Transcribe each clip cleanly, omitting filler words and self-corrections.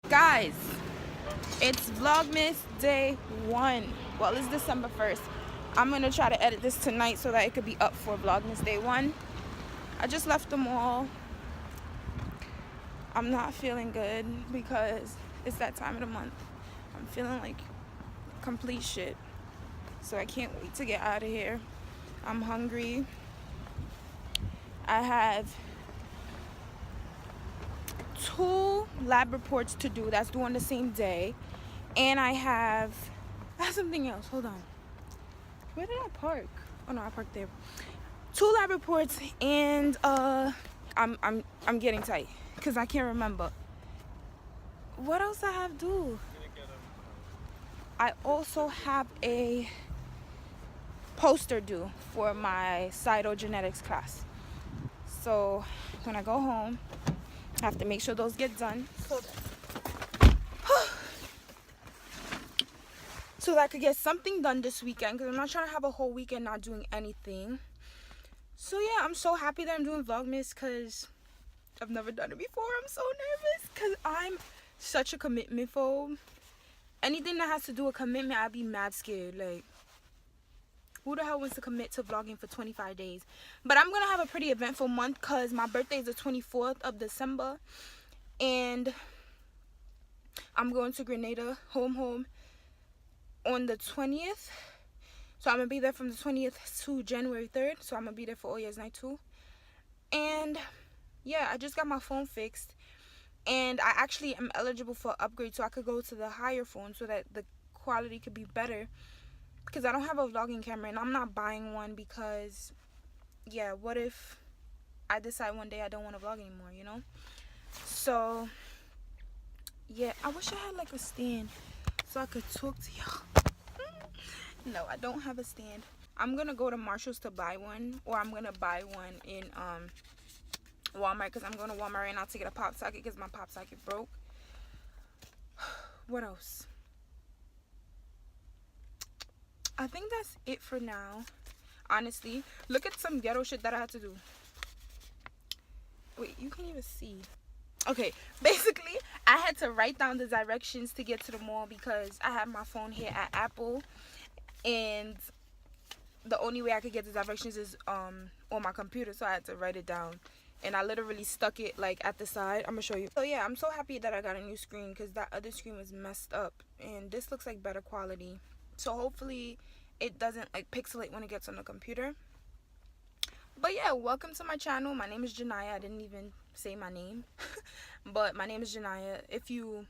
Guys, it's Vlogmas day 1. Well, it's December 1st. I'm gonna try to edit this tonight so that it could be up for Vlogmas day 1. I just left the mall. I'm not feeling good because it's that time of the month. I'm feeling like complete shit. So I can't wait to get out of here. I'm hungry. I have 2 lab reports to do that's due on the same day. And I have something else. Hold on. Where did I park? Oh no, I parked there. 2 lab reports and I'm getting tight because I can't remember. What else I have to do? I also have a poster due for my cytogenetics class. So when I go home, I have to make sure those get done so that I could get something done this weekend, because I'm not trying to have a whole weekend not doing anything. So yeah, I'm so happy that I'm doing Vlogmas because I've never done it before. I'm so nervous because I'm such a commitment phobe. Anything that has to do with commitment, I'd be mad scared. Like, who the hell wants to commit to vlogging for 25 days? But I'm going to have a pretty eventful month because my birthday is the 24th of December. And I'm going to Grenada, home, on the 20th. So I'm going to be there from the 20th to January 3rd. So I'm going to be there for All Year's Night too. And yeah, I just got my phone fixed. And I actually am eligible for an upgrade so I could go to the higher phone so that the quality could be better. Because I don't have a vlogging camera and I'm not buying one because, yeah, what if I decide one day I don't want to vlog anymore, you know? So, yeah, I wish I had like a stand so I could talk to y'all. No, I don't have a stand. I'm going to go to Marshall's to buy one, or I'm going to buy one in Walmart, because I'm going to Walmart right now to get a pop socket because my pop socket broke. What else? I think that's it for now. Honestly, look at some ghetto shit that I had to do. Wait, you can't even see. Okay, basically, I had to write down the directions to get to the mall because I have my phone here at Apple, and the only way I could get the directions is on my computer, so I had to write it down. And I literally stuck it like at the side. I'm gonna show you. So yeah, I'm so happy that I got a new screen because that other screen was messed up, and this looks like better quality. So hopefully it doesn't like pixelate when it gets on the computer. But yeah, welcome to my channel. My name is Janaya. I didn't even say my name. But my name is Janaya. If you're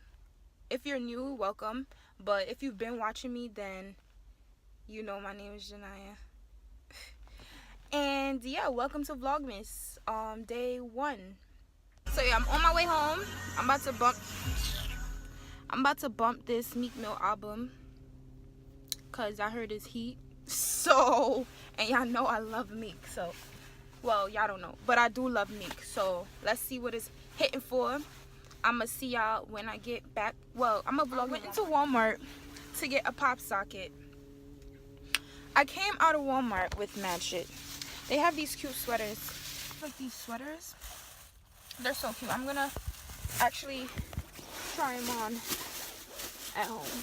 new, welcome. But if you've been watching me, then you know my name is Janaya. And yeah, welcome to Vlogmas day 1. So yeah, I'm on my way home. I'm about to bump this Meek Mill album cause I heard his heat. So, and y'all know I love Meek. So, well, y'all don't know, but I do love Meek. So let's see what it's hitting for. I'ma see y'all when I get back. Well, I'm gonna vlog. I went into Walmart to get a pop socket. I came out of Walmart with mad shit. They have these cute sweaters. Like these sweaters. They're so cute. I'm gonna actually try them on at home.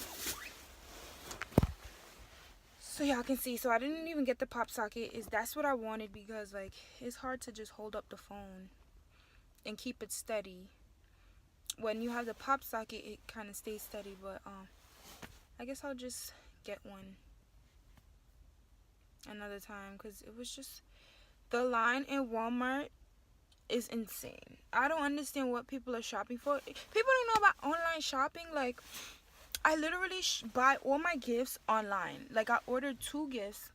So y'all can see. So I didn't even get the pop socket. That's what I wanted because like it's hard to just hold up the phone and keep it steady. When you have the pop socket, it kind of stays steady. But I guess I'll just get one another time because it was just, the line in Walmart is insane. I don't understand what people are shopping for. People don't know about online shopping. Like, I literally buy all my gifts online. Like, I ordered 2 gifts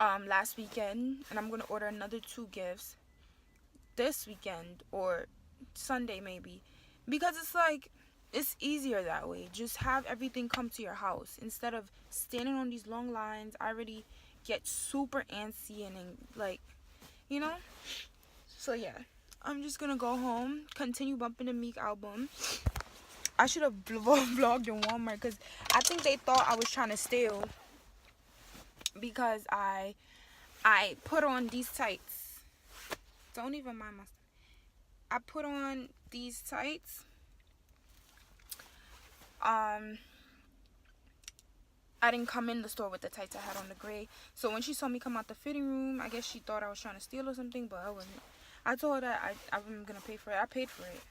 last weekend, and I'm gonna order another 2 gifts this weekend or Sunday maybe, because it's like, it's easier that way. Just have everything come to your house instead of standing on these long lines. I already get super antsy and like, you know. So yeah, I'm just gonna go home, continue bumping the Meek album. I should have vlogged in Walmart because I think they thought I was trying to steal because I put on these tights. Don't even mind my stuff. I put on these tights I didn't come in the store with the tights. I had on the gray. So when she saw me come out the fitting room, I guess she thought I was trying to steal or something, but I wasn't. I told her that I'm gonna pay for it. I paid for it.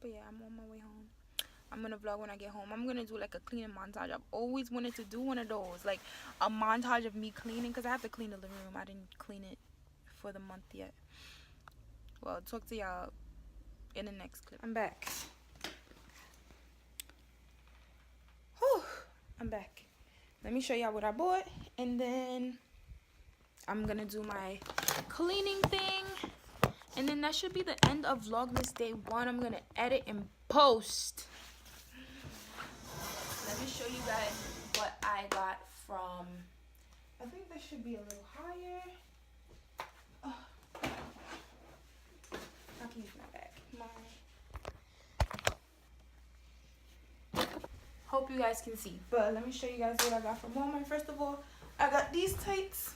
But yeah, I'm on my way home. I'm gonna vlog when I get home. I'm gonna do like a cleaning montage. I've always wanted to do one of those, like a montage of me cleaning, because I have to clean the living room. I didn't clean it for the month yet. Well, I'll talk to y'all in the next clip. I'm back. Whew, I'm back. Let me show y'all what I bought, and then I'm gonna do my cleaning thing, and then that should be the end of Vlogmas day 1. I'm gonna edit and post. Let me show you guys what I got from, I think this should be a little higher. Oh. I can use my bag. Hope you guys can see, but let me show you guys what I got from Walmart. First of all, I got these tights.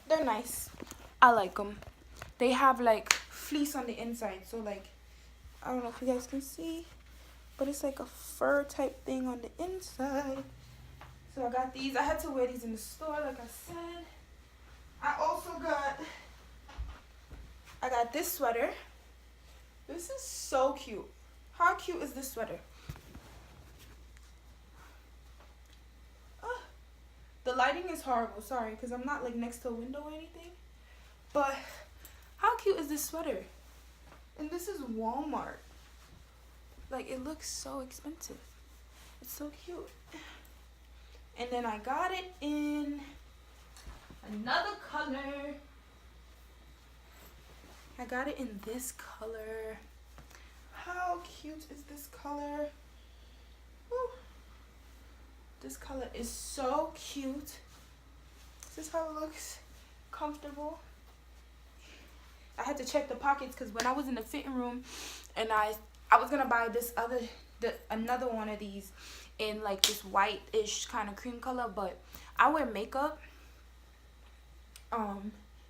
They're nice. I like them. They have like fleece on the inside, so like, I don't know if you guys can see, but it's like a fur type thing on the inside. So I got these. I had to wear these in the store, like I said. I also got this sweater. This is so cute. How cute is this sweater? The lighting is horrible, sorry, because I'm not like next to a window or anything. But how cute is this sweater? And this is Walmart. Like, it looks so expensive. It's so cute. And then I got it in another color. I got it in this color. How cute is this color? Woo. This color is so cute. This is how it looks. Comfortable. I had to check the pockets because when I was in the fitting room and I was gonna buy another one of these in like this white-ish kind of cream color, but I wear makeup.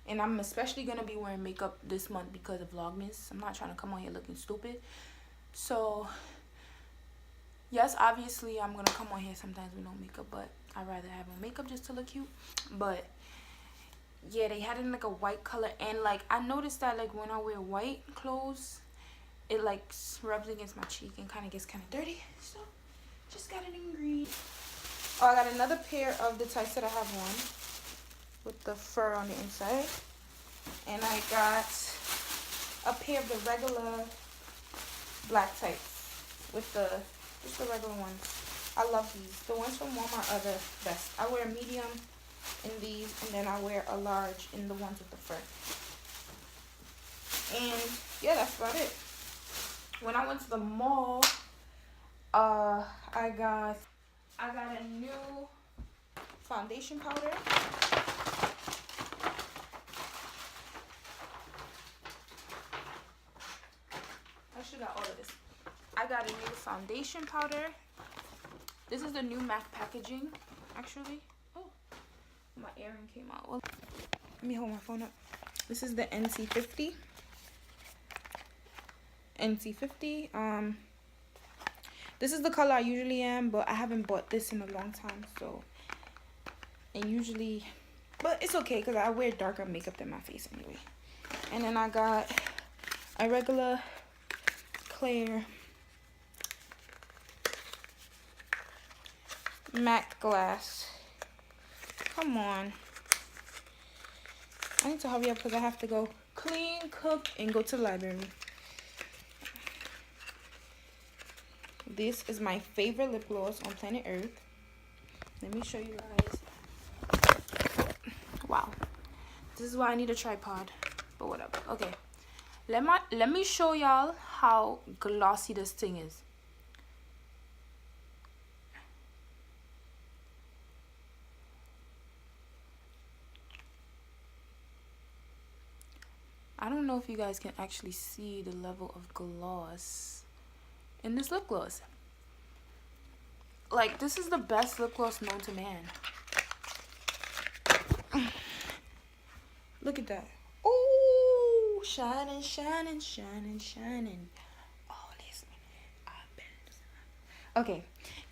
And I'm especially gonna be wearing makeup this month because of Vlogmas. I'm not trying to come on here looking stupid. So yes, obviously I'm gonna come on here sometimes with no makeup, but I'd rather have my makeup just to look cute. But yeah, they had it in like a white color, and like I noticed that like when I wear white clothes, it like rubs against my cheek and kind of gets kind of dirty. So just got it in green. Oh, I got another pair of the tights that I have on with the fur on the inside, and I got a pair of the regular black tights with just the regular ones. I love these. The ones from Walmart are the best. I wear a medium in these, and then I wear a large in the ones with the fur. And yeah, that's about it. When I went to the mall, I got a new foundation powder. I should got all of this. I got a new foundation powder. This is the new MAC packaging, actually. Oh, my earring came out. Well, let me hold my phone up. This is the NC50. NC50. This is the color I usually am, but I haven't bought this in a long time, so. And usually, but it's okay because I wear darker makeup than my face anyway. And then I got a regular clear matte glass. Come on. I need to hurry up because I have to go clean, cook, and go to the library. This is my favorite lip gloss on planet Earth. Let me show you guys. Wow. This is why I need a tripod. But whatever. Okay. Let me show y'all how glossy this thing is. I don't know if you guys can actually see the level of gloss in this lip gloss. Like, this is the best lip gloss known to man. Look at that. Oh, shining, shining, shining, shining. Oh, this. Okay,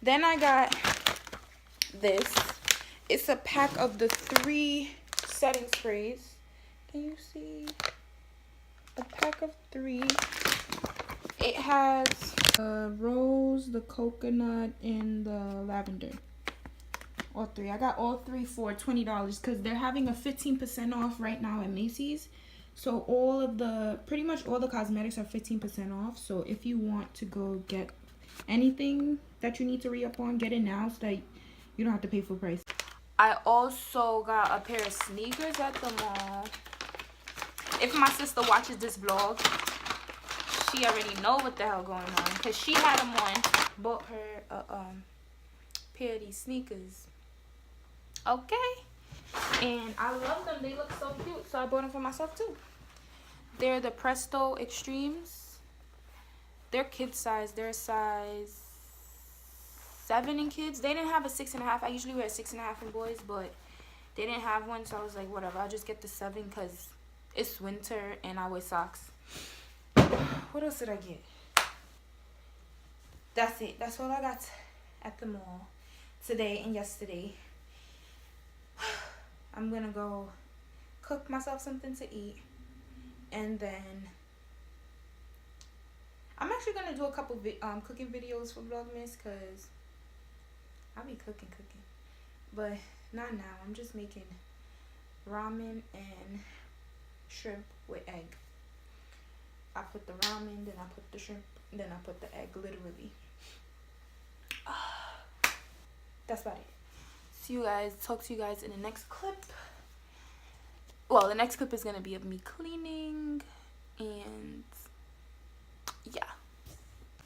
then I got this. It's a pack of the 3 setting sprays. Can you see? A pack of 3. It has the rose, the coconut, and the lavender. All 3. I got all 3 for $20 because they're having a 15% off right now at Macy's. So pretty much all the cosmetics are 15% off. So if you want to go get anything that you need to re-up on, get it now so that you don't have to pay full price. I also got a pair of sneakers at the mall. If my sister watches this vlog, she already know what the hell going on because she had them on. Bought her a pair of these sneakers. Okay, and I love them. They look so cute, so I bought them for myself too. They're the Presto Extremes. They're kid size. They're size 7 in kids. They didn't have a 6.5. I usually wear a 6.5 in boys, but they didn't have one, so I was like, whatever, I'll just get the 7 because it's winter and I wear socks. What else did I get? That's it. That's all I got at the mall today and yesterday. I'm gonna go cook myself something to eat, and then I'm actually gonna do a couple cooking videos for Vlogmas because I'll be cooking, but not now. I'm just making ramen and shrimp with egg. I put the ramen, then I put the shrimp, then I put the egg, literally. That's about it. See you guys, talk to you guys in the next clip. Well, the next clip is gonna be of me cleaning, and yeah.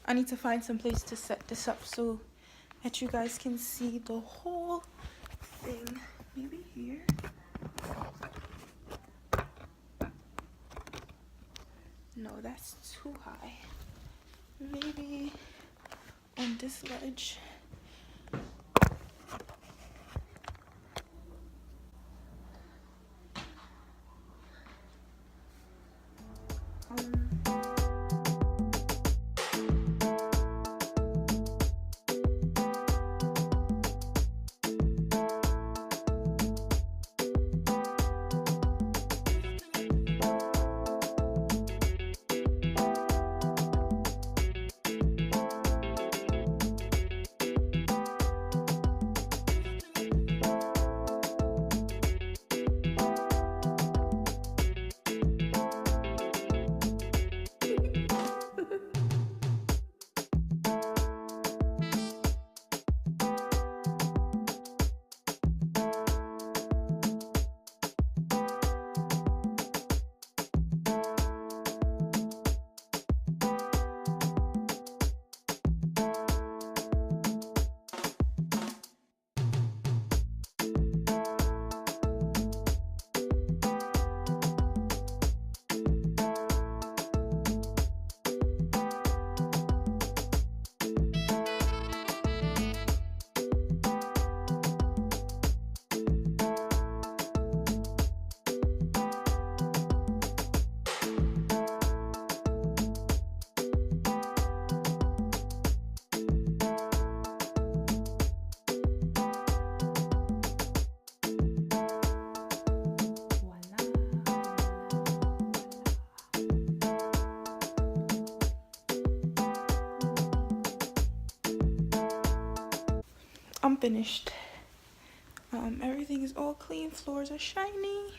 I need to find some place to set this up so that you guys can see the whole thing. Maybe here. No, that's too high. Maybe on this ledge. I'm finished. Everything is all clean. Floors are shiny.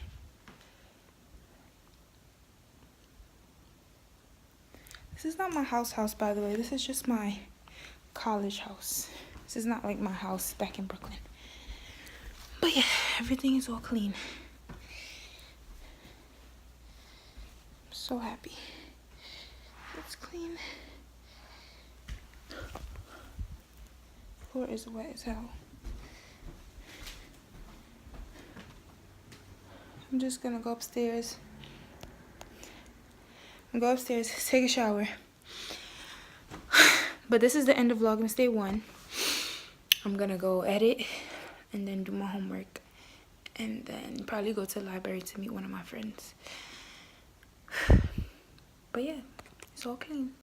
This is not my house, by the way. This is just my college house. This is not like my house back in Brooklyn. But yeah, everything is all clean. I'm so happy. It's clean. Floor is wet as hell. I'm just gonna go upstairs. Take a shower. But this is the end of Vlogmas Day 1. I'm gonna go edit and then do my homework and then probably go to the library to meet one of my friends. But yeah, it's all clean.